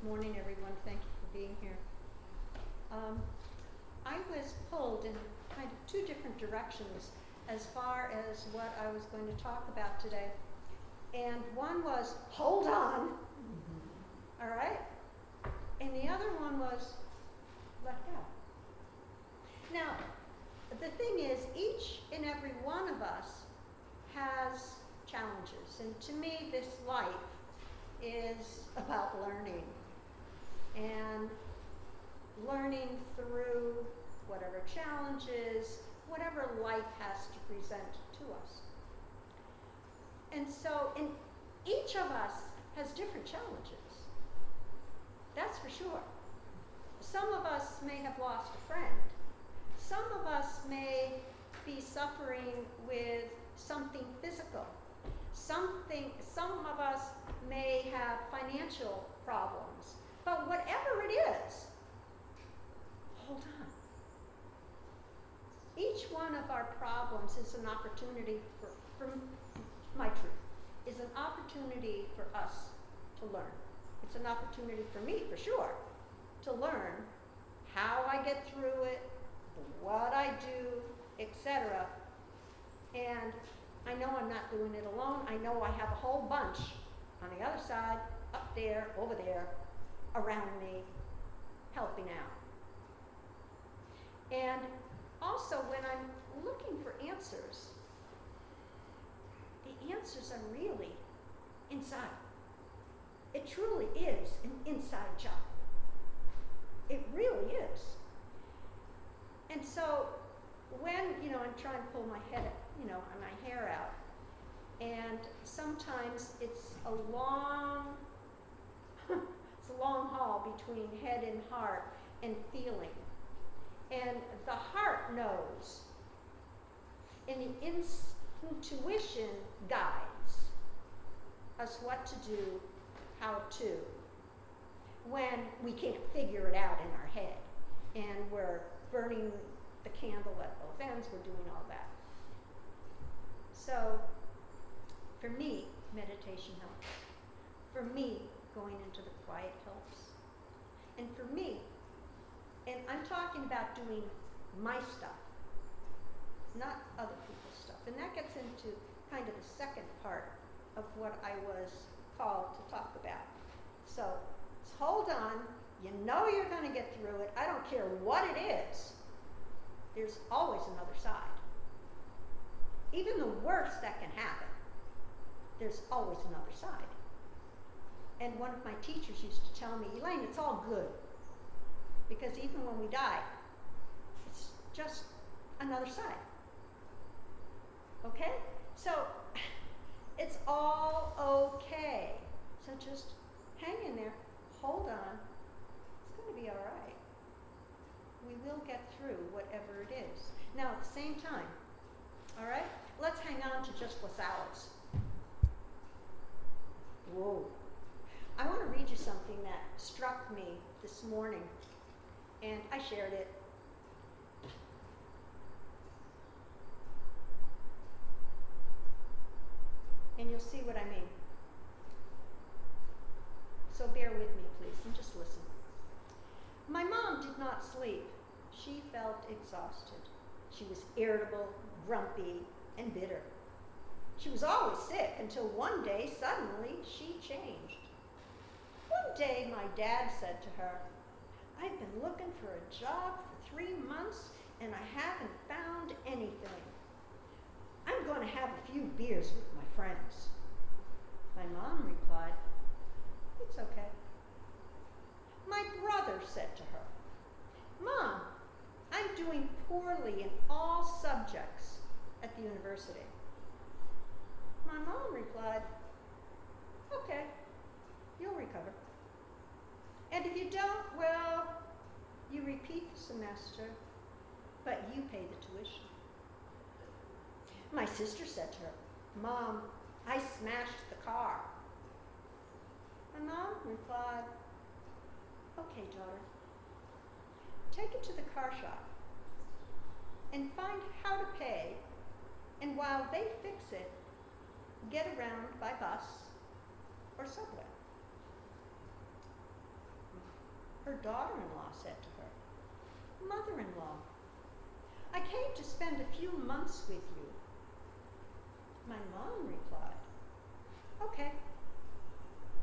morning, everyone. Thank you for being here. I was pulled in kind of two different directions as far as what I was going to talk about today. And one was, hold on, all right? And the other one was, let go. Now, the thing is, each and every one of us has challenges. And to me, this life is about learning. And learning through whatever challenges, whatever life has to present to us. And so, each of us has different challenges. That's for sure. Some of us may have lost a friend. Some of us may be suffering with something physical. Some of us may have financial problems. But whatever it is, hold on. Each one of our problems is an opportunity for my truth, is an opportunity for us to learn. It's an opportunity for me, for sure, to learn how I get through it, what I do, etc. And I know I'm not doing it alone. I know I have a whole bunch on the other side, up there, over there, around me, helping out. And also, when I'm looking for answers, the answers are really inside. It truly is an inside job. It really is. And so, when, I'm trying to pull my head, and my hair out, and sometimes it's a long haul between head and heart and feeling. And the heart knows, and the intuition guides us what to do, how to, when we can't figure it out in our head, and we're burning the candle at both ends, we're doing all that. So, for me, meditation helps. For me, going into the quiet helps. And for me, and I'm talking about doing my stuff, not other people's stuff. And that gets into kind of the second part of what I was called to talk about. So, hold on. You know you're going to get through it. I don't care what it is. There's always another side. Even the worst that can happen, there's always another side. And one of my teachers used to tell me, Elaine, it's all good. Because even when we die, it's just another side. Okay? So, it's all okay. So just hang in there, hold on. It's going to be all right. We will get through whatever it is. Now, at the same time, all right, let's hang on to just what's ours. Whoa. I want to read you something that struck me this morning, and I shared it. And you'll see what I mean. So bear with me, please, and just listen. My mom did not sleep. She felt exhausted. She was irritable, grumpy, and bitter. She was always sick until one day, suddenly, she changed. One day, my dad said to her, I've been looking for a job for 3 months, and I haven't found anything. I'm going to have a few beers with my friends. My mom replied, it's okay. My brother said to her, Mom, I'm doing poorly in all subjects at the university. My mom replied, okay, you'll recover. And if you don't, well, you repeat the semester, but you pay the tuition. My sister said to her, Mom, I smashed the car. My mom replied, okay, daughter, take it to the car shop and find how to pay, and while they fix it, get around by bus or subway. her daughter-in-law said to her, "Mother-in-law, I came to spend a few months with you." My mom replied, "Okay,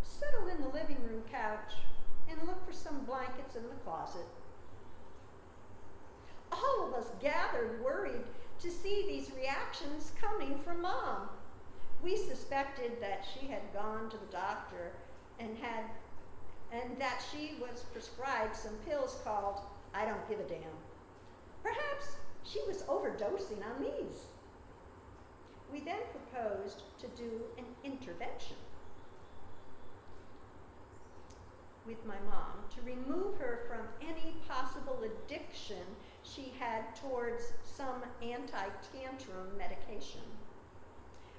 settle in the living room couch and look for some blankets in the closet." All of us gathered, worried to see these reactions coming from Mom. We suspected that she had gone to the doctor and that she was prescribed some pills called "I don't give a damn." Perhaps she was overdosing on these. We then proposed to do an intervention with my mom to remove her from any possible addiction she had towards some anti-tantrum medication.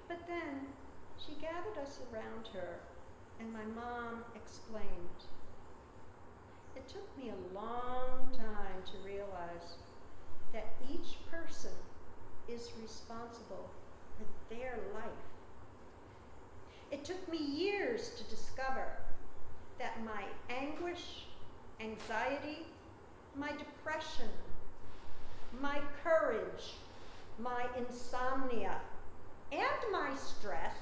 But then she gathered us around her and my mom explained, "It took me a long time to realize that each person is responsible for their life. It took me years to discover that my anguish, anxiety, my depression, my courage, my insomnia, and my stress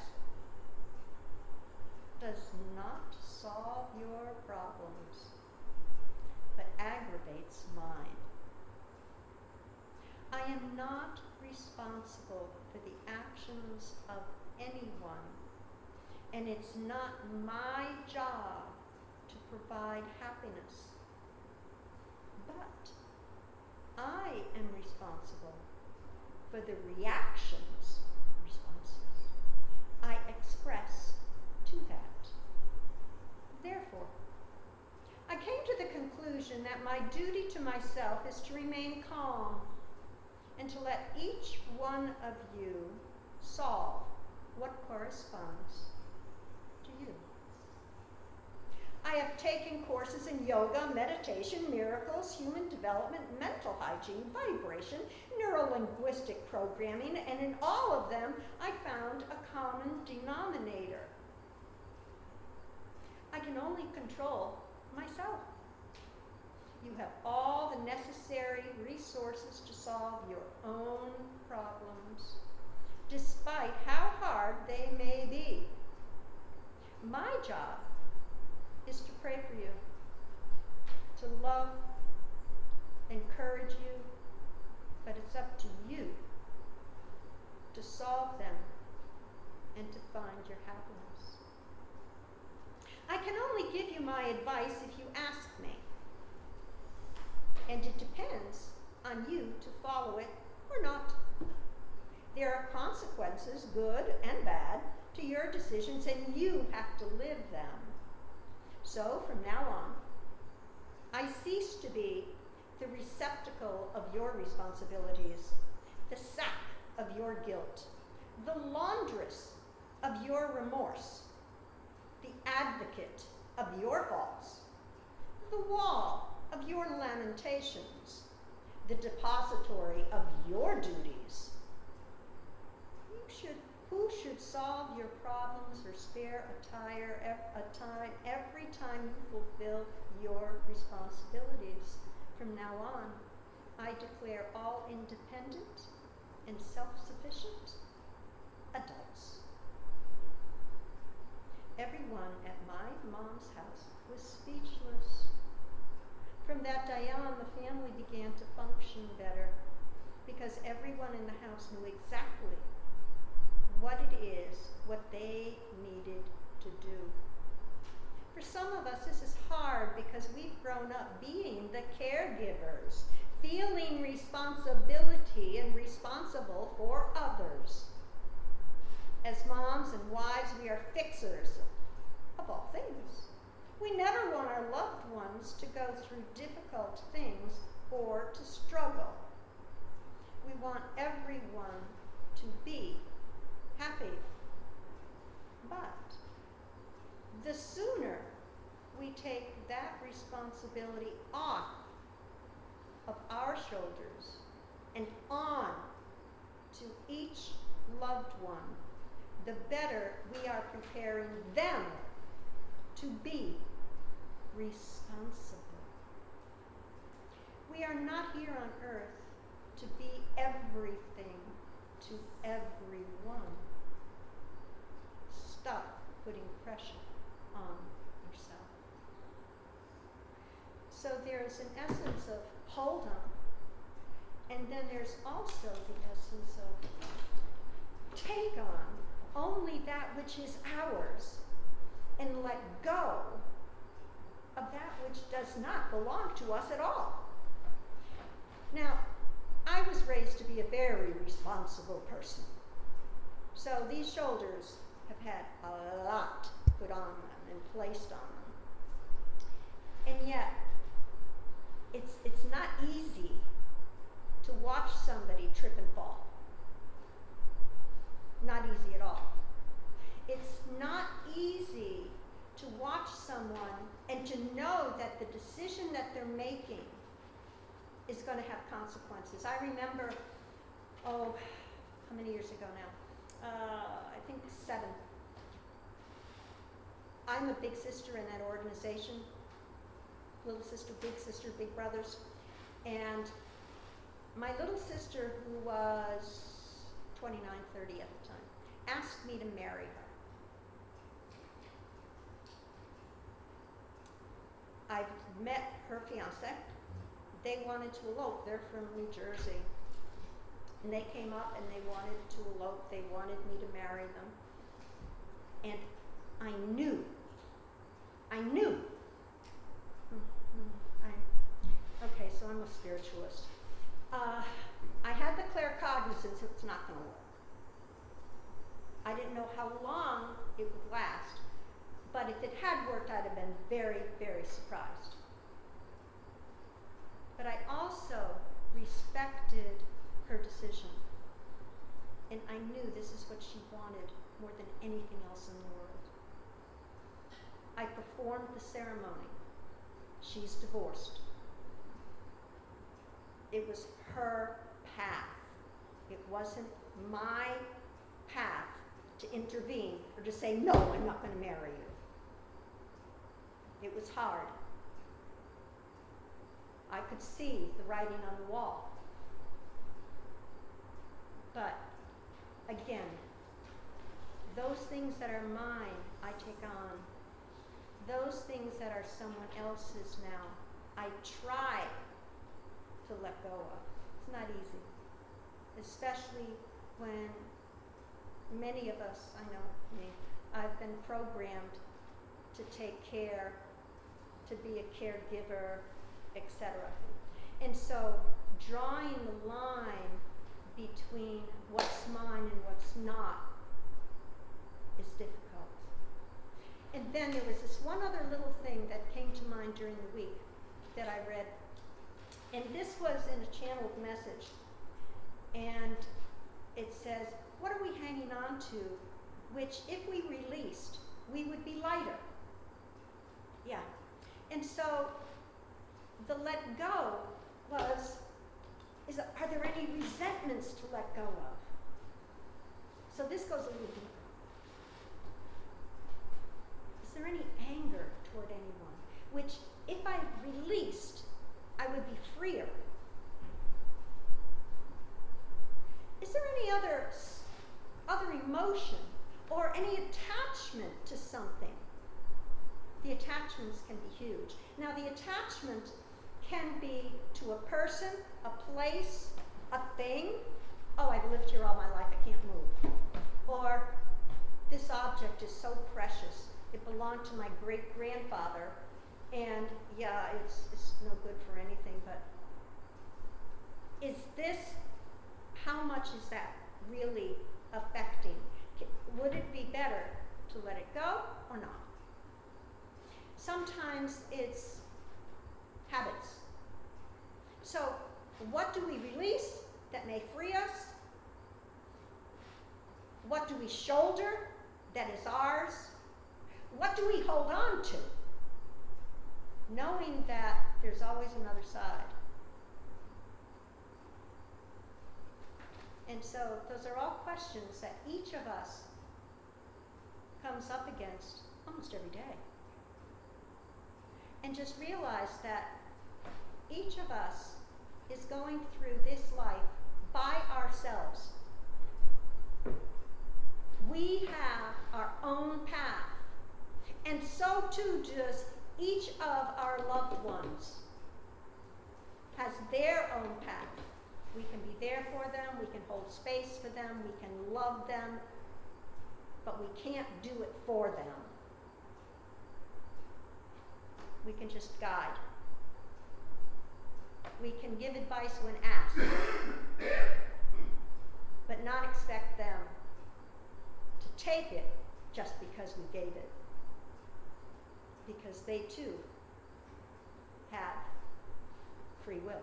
does not solve your problems, but aggravates mine. I am not responsible for the actions of anyone, and it's not my job to provide happiness. But I am responsible for the responses I express to that. Therefore, I came to the conclusion that my duty to myself is to remain calm and to let each one of you solve what corresponds to you. I have taken courses in yoga, meditation, miracles, human development, mental hygiene, vibration, neuro-linguistic programming, and in all of them, I found a common denominator. I can only control myself. You have all the necessary resources to solve your own problems, despite how hard they may be. My job is to pray for you, to love, encourage you, but it's up to you to solve them and to find your happiness. I can only give you my advice if you ask me, and it depends on you to follow it or not. There are consequences, good and bad, to your decisions, and you have to live them. So from now on, I cease to be the receptacle of your responsibilities, the sack of your guilt, the laundress of your remorse, the advocate of your faults, the wall of your lamentations, the depository of your duties. Who should solve your problems or spare a time every time you fulfill your responsibilities? From now on, I declare all independent and self-sufficient adults. Everyone at my mom's house was speechless. From that day on, the family began to function better because everyone in the house knew exactly what it is, what they needed to do. For some of us, this is hard because we've grown up being the caregivers, feeling responsibility and responsible for others. As moms and wives, we are fixers of all things. We never want our loved ones to go through difficult things or to struggle. We want everyone to be happy. But the sooner we take that responsibility off of our shoulders and on to each loved one, the better we are preparing them to be responsible. We are not here on earth to be everything to everyone. Stop putting pressure on yourself. So there's an essence of hold on, and then there's also the essence of take on only that which is ours and let go of that which does not belong to us at all. Now, I was raised to be a very responsible person. So these shoulders have had a lot put on them and placed on them. And yet, it's not easy to watch somebody trip and fall. Not easy at all. It's not easy to watch someone and to know that the decision that they're making is going to have consequences. I remember, how many years ago now? I think 7. I'm a big sister in that organization. Little sister, big brothers. And my little sister, who was 29, 30 at the time, asked me to marry her. I've met her fiance. They wanted to elope. They're from New Jersey. And they came up and they wanted to elope. They wanted me to marry them. And I knew. Okay, so I'm a spiritualist. I had the claircognizance it's not going to work. I didn't know how long it would last. But if it had worked, I'd have been very, very surprised. But I also respected her decision. And I knew this is what she wanted more than anything else in the world. I performed the ceremony. She's divorced. It was her path. It wasn't my path to intervene or to say, no, I'm not going to marry you. It was hard. I could see the writing on the wall. But again, those things that are mine, I take on. Those things that are someone else's now, I try to let go of. It's not easy, especially when many of us, I know me, I've been programmed to take care, to be a caregiver, etc. And so drawing the line between what's mine and what's not is difficult. And then there was this one other little thing that came to mind during the week that I read. And this was in a channeled message. And it says, what are we hanging on to, which if we released, we would be lighter? Yeah. And so the let go was, are there any resentments to let go of? So this goes a little deeper. Is there any anger toward anyone, which if I released, I would be freer? Is there any other emotion or any attachment to something? The attachments can be huge. Now the attachment can be to a person, a place, a thing. Oh, I've lived here all my life, I can't move. Or this object is so precious. It belonged to my great-grandfather, and yeah, it's no good for anything, but is this, how much is that really affecting? Would it be better to let it go or not? Sometimes it's habits. So what do we release that may free us? What do we shoulder that is ours? What do we hold on to? Knowing that there's always another side. And so those are all questions that each of us comes up against almost every day. And just realize that each of us is going through this life by ourselves. We have our own path, and so too does each of our loved ones has their own path. We can be there for them, we can hold space for them, we can love them, but we can't do it for them. We can just guide. We can give advice when asked, but not expect them to take it just because we gave it. Because they too have free will.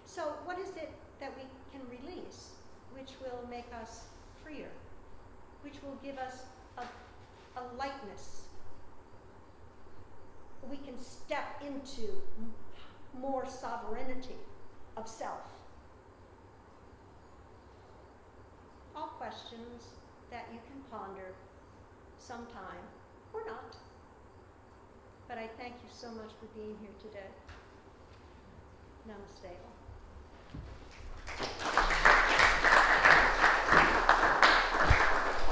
So what is it that we can release which will make us freer, which will give us a lightness? We can step into more sovereignty of self. All questions that you can ponder sometime or not. But I thank you so much for being here today. Namaste.